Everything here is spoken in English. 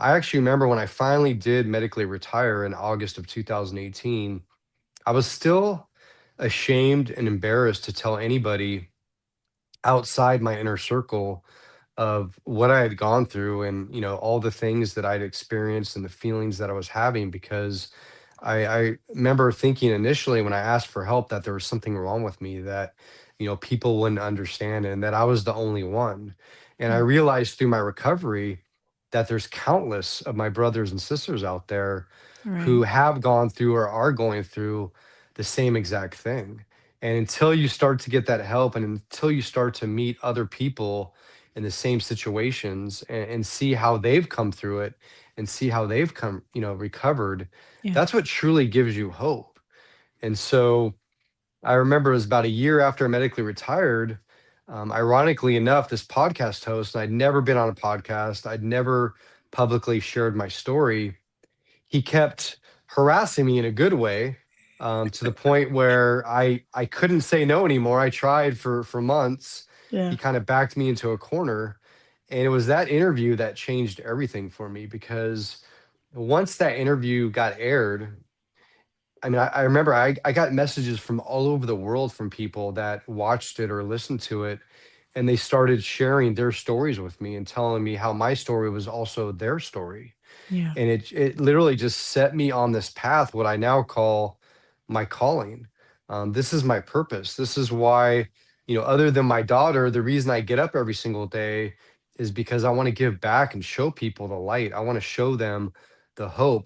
I actually remember when I finally did medically retire in August of 2018, I was still ashamed and embarrassed to tell anybody outside my inner circle of what I had gone through and, all the things that I'd experienced and the feelings that I was having because I remember thinking initially when I asked for help that there was something wrong with me that, people wouldn't understand and that I was the only one. And I Mm. realized through my recovery that there's countless of my brothers and sisters out there Right. who have gone through or are going through the same exact thing. And until you start to get that help and until you start to meet other people in the same situations and see how they've come through it and see how they've come, recovered, Yeah. that's what truly gives you hope. And so I remember it was about a year after I medically retired. Ironically enough, this podcast host, and I'd never been on a podcast, I'd never publicly shared my story. He kept harassing me in a good way, to the point where I couldn't say no anymore. I tried for months. Yeah. He kind of backed me into a corner, and it was that interview that changed everything for me because once that interview got aired, I mean, I remember I got messages from all over the world from people that watched it or listened to it, and they started sharing their stories with me and telling me how my story was also their story. Yeah. And it literally just set me on this path, what I now call my calling. This is my purpose. This is why, other than my daughter, the reason I get up every single day is because I want to give back and show people the light. I want to show them the hope